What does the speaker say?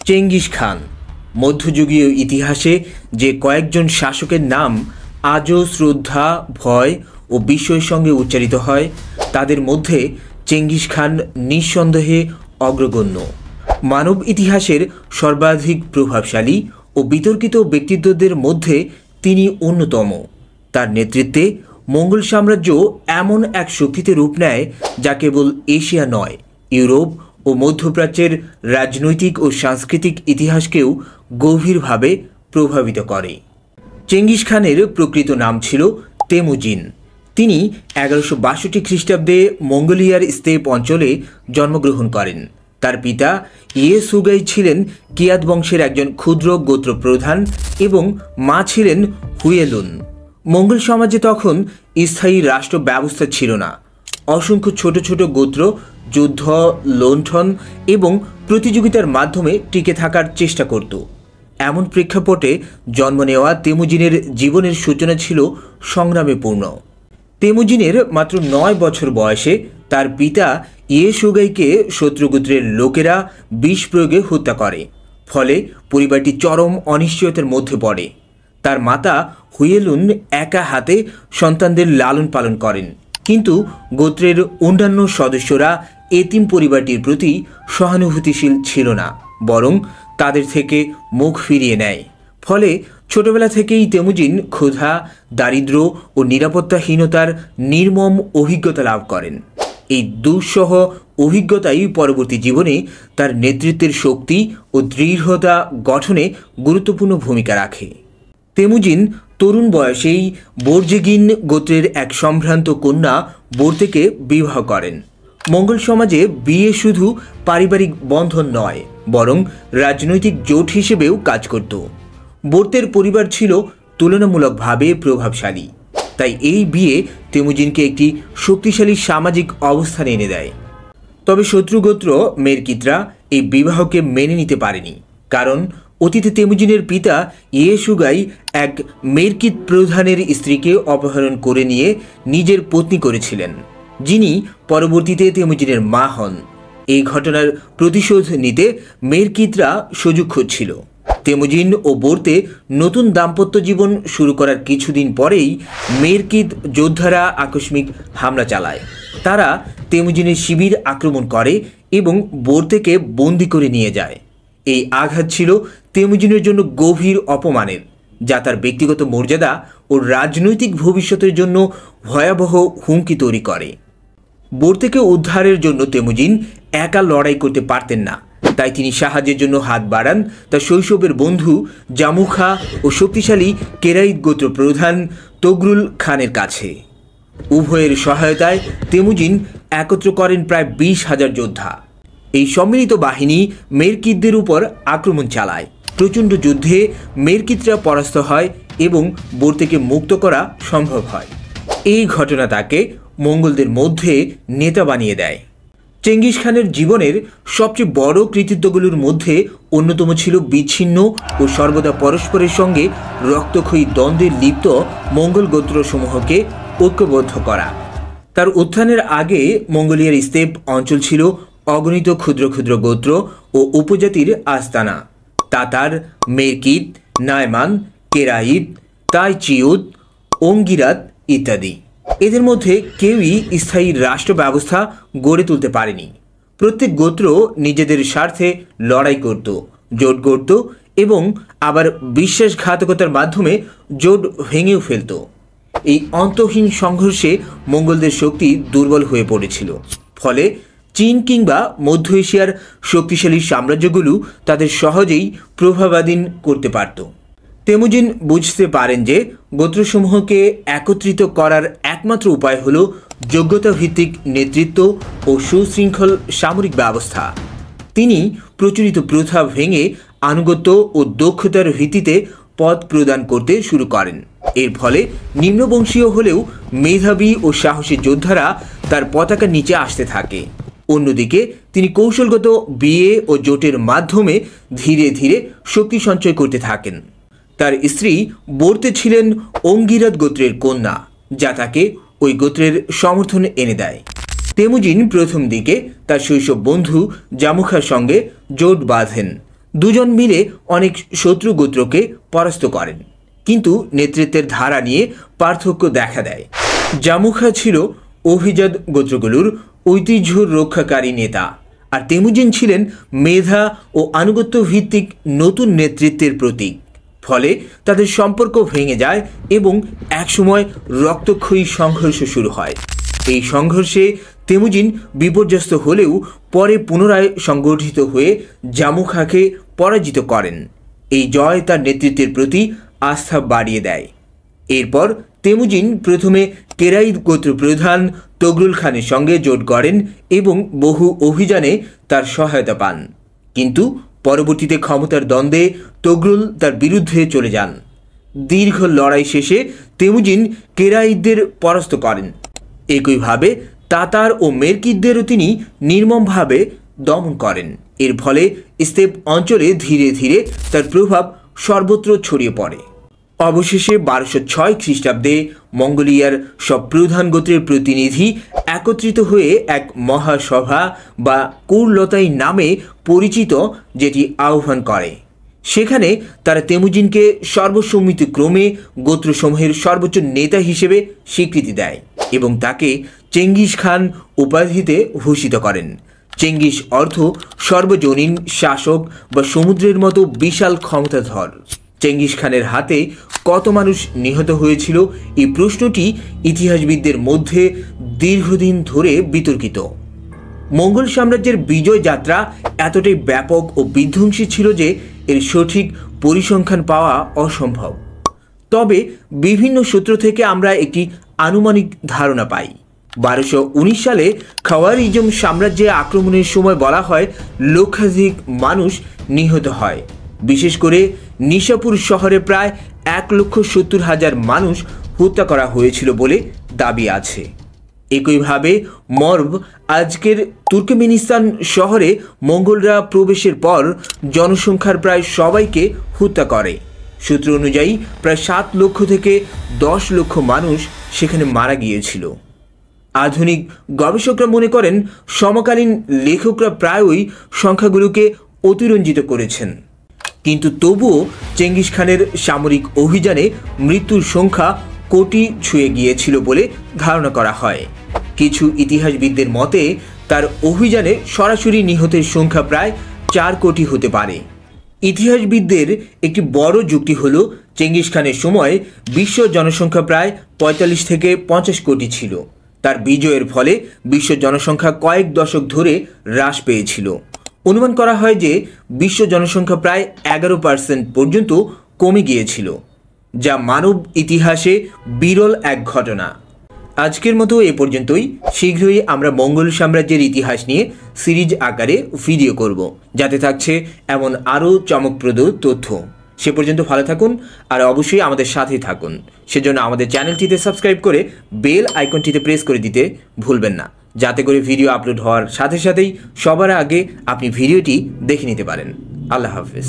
Genghis Khan মধ্যযুগীয় ইতিহাসে যে কয়েকজন শাসকের নাম আজও শ্রদ্ধা, ভয় ও বিস্ময়ের সঙ্গে উচ্চারিত হয়, তাদের মধ্যে চেঙ্গিস খান নিঃসন্দেহে অগ্রগণ্য। মানব ইতিহাসের সর্বাধিক প্রভাবশালী ও বিতর্কিত ব্যক্তিত্বদের মধ্যে তিনি অন্যতম। তার নেতৃত্বে মঙ্গল সাম্রাজ্য এমন এক শক্তিতে রূপ নেয় যা কেবল এশিয়া নয়, ইউরোপ ও মধ্যপ্রাচ্যের রাজনৈতিক ও সাংস্কৃতিক ইতিহাসকেও গভীরভাবে প্রভাবিত করে। চেঙ্গিস খানের প্রকৃত নাম ছিল তেমুজিন। তিনি 1162 খ্রিস্টাব্দে মঙ্গোলিয়ার স্টেপ অঞ্চলে জন্মগ্রহণ করেন। তার পিতা ইয়েসুগাই ছিলেন কিয়াত বংশের একজন ক্ষুদ্র গোত্র প্রধান এবং মা ছিলেন হুয়েলুন। মঙ্গল সমাজে তখন স্থায়ী রাষ্ট্র ব্যবস্থা ছিল না। অসংখ্য ছোট ছোট গোত্র যুদ্ধ, লুণ্ঠন এবং প্রতিযোগিতার মাধ্যমে টিকে থাকার চেষ্টা করত। এমন প্রেক্ষাপটে জন্ম নেওয়া তেমুজিনের জীবনের সূচনা ছিল সংগ্রামে পূর্ণ। তেমুজিনের মাত্র 9 বছর বয়সে তার পিতা ইয়েসুগাইকে শত্রুগোত্রের লোকেরা বিষ প্রয়োগে হত্যা করে। ফলে পরিবারটি চরম অনিশ্চয়তার মধ্যে পড়ে। তার মাতা হুয়েলুন একা হাতে সন্তানদের লালন পালন করেন, কিন্তু গোত্রের অন্যান্য সদস্যরা এতিম পরিবারটির প্রতি সহানুভূতিশীল ছিল না, বরং তাদের থেকে মুখ ফিরিয়ে নেয়। ফলে ছোটবেলা থেকেই তেমুজিন ক্ষুধা, দারিদ্র্য ও নিরাপত্তাহীনতার নির্মম অভিজ্ঞতা লাভ করেন। এই দুঃসহ অভিজ্ঞতাই পরবর্তী জীবনে তার নেতৃত্বের শক্তি ও দৃঢ়তা গঠনে গুরুত্বপূর্ণ ভূমিকা রাখে। তেমুজিন তরুণ বয়সেই বোরজেগিন গোত্রের এক সম্ভ্রান্ত কন্যা বোর্তেকে বিবাহ করেন। মঙ্গল সমাজে বিয়ে শুধু পারিবারিক বন্ধন নয়, বরং রাজনৈতিক জোট হিসেবেও কাজ করত। বোর্তের পরিবার ছিল তুলনামূলকভাবে প্রভাবশালী, তাই এই বিয়ে তেমুজিনকে একটি শক্তিশালী সামাজিক অবস্থানে এনে দেয়। তবে শত্রুগোত্র মেরকিতরা এই বিবাহকে মেনে নিতে পারেনি, কারণ অতীতে তেমুজিনের পিতা ইয়েসুগাই এক মেরকিত প্রধানের স্ত্রীকে অপহরণ করে নিয়ে নিজের পত্নী করেছিলেন, যিনি পরবর্তীতে তেমুজিনের মা হন। এই ঘটনার প্রতিশোধ নিতে মেরকিতরা সুযোগ খুঁজছিল। তেমুজিন ও বোর্তে নতুন দাম্পত্য জীবন শুরু করার কিছুদিন পরেই মেরকিত যোদ্ধারা আকস্মিক হামলা চালায়। তারা তেমুজিনের শিবির আক্রমণ করে এবং বোর্তেকে বন্দি করে নিয়ে যায়। এই আঘাত ছিল তেমুজিনের জন্য গভীর অপমানের, যা তার ব্যক্তিগত মর্যাদা ও রাজনৈতিক ভবিষ্যতের জন্য ভয়াবহ হুমকি তৈরি করে। বোর্তেকে উদ্ধারের জন্য তেমুজিন একা লড়াই করতে পারতেন না, তাই তিনি সাহায্যের জন্য হাত বাড়ান তার শৈশবের বন্ধু জামুখা ও শক্তিশালী কেরাইত গোত্র প্রধান তগরুল খানের কাছে। উভয়ের সহায়তায় তেমুজিন একত্র করেন প্রায় 20,000 যোদ্ধা। এই সম্মিলিত বাহিনী মেরকিতদের উপর আক্রমণ চালায়। প্রচণ্ড যুদ্ধে মেরকিতরা পরাস্ত হয় এবং বোর্তেকে মুক্ত করা সম্ভব হয়। এই ঘটনা তাকে মঙ্গলদের মধ্যে নেতা বানিয়ে দেয়। চেঙ্গিস খানের জীবনের সবচেয়ে বড় কৃতিত্বগুলোর মধ্যে অন্যতম ছিল বিচ্ছিন্ন ও সর্বদা পরস্পরের সঙ্গে রক্তক্ষয়ী দ্বন্দ্বে লিপ্ত মঙ্গল গোত্রসমূহকে ঐক্যবদ্ধ করা। তার উত্থানের আগে মঙ্গোলিয়ার স্টেপ অঞ্চল ছিল অগণিত ক্ষুদ্র ক্ষুদ্র গোত্র ও উপজাতির আস্তানা। তাতার, মেরকিত, নায়মান, কেরাইত, তাইচিউত, ওঙ্গিরাত ইত্যাদি। এদের মধ্যে কেউই স্থায়ী রাষ্ট্র ব্যবস্থা গড়ে তুলতে পারেনি। প্রত্যেক গোত্র নিজেদের স্বার্থে লড়াই করত, জোট গড়ত এবং আবার বিশ্বাসঘাতকতার মাধ্যমে জোট ভেঙেও ফেলত। এই অন্তহীন সংঘর্ষে মঙ্গলদের শক্তি দুর্বল হয়ে পড়েছিল। ফলে চীন কিংবা মধ্য এশিয়ার শক্তিশালী সাম্রাজ্যগুলো তাদের সহজেই প্রভাবাধীন করতে পারত। তেমুজিন বুঝতে পারেন যে গোত্রসমূহকে একত্রিত করার একমাত্র উপায় হল যোগ্যতা ভিত্তিক নেতৃত্ব ও সুশৃঙ্খল সামরিক ব্যবস্থা। তিনি প্রচলিত প্রথা ভেঙে আনুগত্য ও দক্ষতার ভিত্তিতে পদ প্রদান করতে শুরু করেন। এর ফলে নিম্নবংশীয় হলেও মেধাবী ও সাহসী যোদ্ধারা তার পতাকার নিচে আসতে থাকে। অন্যদিকে তিনি কৌশলগত বিয়ে ও জোটের মাধ্যমে ধীরে ধীরে শক্তি সঞ্চয় করতে থাকেন। তার স্ত্রী বোর্তে ছিলেন অঙ্গিরাত গোত্রের কন্যা, যা তাকে ওই গোত্রের সমর্থন এনে দেয়। তেমুজিন প্রথম দিকে তার শৈশব বন্ধু জামুখার সঙ্গে জোট বাঁধেন, দুজন মিলে অনেক শত্রু গোত্রকে পরাস্ত করেন, কিন্তু নেতৃত্বের ধারা নিয়ে পার্থক্য দেখা দেয়। জামুখা ছিল অভিজাত গোত্রগুলোর ঐতিহ্য রক্ষাকারী নেতা, আর তেমুজিন ছিলেন মেধা ও আনুগত্য ভিত্তিক নতুন নেতৃত্বের প্রতীক। ফলে তাদের সম্পর্ক ভেঙে যায় এবং একসময় রক্তক্ষয়ী সংঘর্ষ শুরু হয়। এই সংঘর্ষে তেমুজিন বিপর্যস্ত হলেও পরে পুনরায় সংগঠিত হয়ে জামুখাকে পরাজিত করেন। এই জয় তার নেতৃত্বের প্রতি আস্থা বাড়িয়ে দেয়। এরপর তেমুজিন প্রথমে কেরাই গোত্র প্রধান তগরুল খানের সঙ্গে জোট গড়েন এবং বহু অভিযানে তার সহায়তা পান, কিন্তু পরবর্তীতে ক্ষমতার দ্বন্দ্বে তগরুল তার বিরুদ্ধে চলে যান। দীর্ঘ লড়াই শেষে তেমুজিন কেরাইদের পরাস্ত করেন। একইভাবে তাতার ও মেরকিদদেরও তিনি নির্মমভাবে দমন করেন। এর ফলে স্তেপ অঞ্চলে ধীরে ধীরে তার প্রভাব সর্বত্র ছড়িয়ে পড়ে। অবশেষে 1206 খ্রিস্টাব্দে মঙ্গোলিয়ার সব প্রধান গোত্রের প্রতিনিধি একত্রিত হয়ে এক মহাসভা বা কুরলতাই নামে পরিচিত যেটি আহ্বান করে। সেখানে তারা তেমুজিনকে সর্বসম্মতিক্রমে গোত্রসমূহের সর্বোচ্চ নেতা হিসেবে স্বীকৃতি দেয় এবং তাকে চেঙ্গিস খান উপাধিতে ভূষিত করেন। চেঙ্গিস অর্থ সর্বজনীন শাসক বা সমুদ্রের মতো বিশাল ক্ষমতাধর। চেঙ্গিস খানের হাতে কত মানুষ নিহত হয়েছিল, এই প্রশ্নটি ইতিহাসবিদদের মধ্যে দীর্ঘদিন ধরে বিতর্কিত। মঙ্গল সাম্রাজ্যের বিজয় যাত্রা এতটাই ব্যাপক ও বিধ্বংসী ছিল যে এর সঠিক পরিসংখ্যান পাওয়া অসম্ভব। তবে বিভিন্ন সূত্র থেকে আমরা একটি আনুমানিক ধারণা পাই। 1219 সালে খাওয়ারিজম সাম্রাজ্যে আক্রমণের সময় বলা হয় লক্ষাধিক মানুষ নিহত হয়। বিশেষ করে নিশাপুর শহরে প্রায় 1,70,000 মানুষ হত্যা করা হয়েছিল বলে দাবি আছে। একইভাবে মর্ভ আজকের তুর্কমেনিস্তান শহরে মঙ্গলরা প্রবেশের পর জনসংখ্যার প্রায় সবাইকে হত্যা করে। সূত্র অনুযায়ী প্রায় 7 লক্ষ থেকে 10 লক্ষ মানুষ সেখানে মারা গিয়েছিল। আধুনিক গবেষকরা মনে করেন সমকালীন লেখকরা প্রায়ই সংখ্যাগুলোকে অতিরঞ্জিত করেছেন, কিন্তু তবুও চেঙ্গিস খানের সামরিক অভিযানে মৃত্যুর সংখ্যা কোটি ছুঁয়ে গিয়েছিল বলে ধারণা করা হয়। কিছু ইতিহাসবিদদের মতে তার অভিযানে সরাসরি নিহতের সংখ্যা প্রায় 4 কোটি হতে পারে। ইতিহাসবিদদের একটি বড় যুক্তি হল চেঙ্গিস খানের সময় বিশ্ব জনসংখ্যা প্রায় 45 থেকে 50 কোটি ছিল। তার বিজয়ের ফলে বিশ্ব জনসংখ্যা কয়েক দশক ধরে হ্রাস পেয়েছিল। অনুমান করা হয় যে বিশ্ব জনসংখ্যা প্রায় 11% পর্যন্ত কমে গিয়েছিল, যা মানব ইতিহাসে বিরল এক ঘটনা। আজকের মতো এ পর্যন্তই। শীঘ্রই আমরা মঙ্গল সাম্রাজ্যের ইতিহাস নিয়ে সিরিজ আকারে ভিডিও করব, যাতে থাকছে এমন আরও চমকপ্রদ তথ্য। সে পর্যন্ত ভালো থাকুন আর অবশ্যই আমাদের সাথেই থাকুন। সেজন্য আমাদের চ্যানেলটিতে সাবস্ক্রাইব করে বেল আইকনটিতে প্রেস করে দিতে ভুলবেন না, যাতে করে ভিডিও আপলোড হওয়ার সাথে সাথেই সবার আগে আপনি ভিডিওটি দেখে নিতে পারেন। আল্লাহ হাফেজ।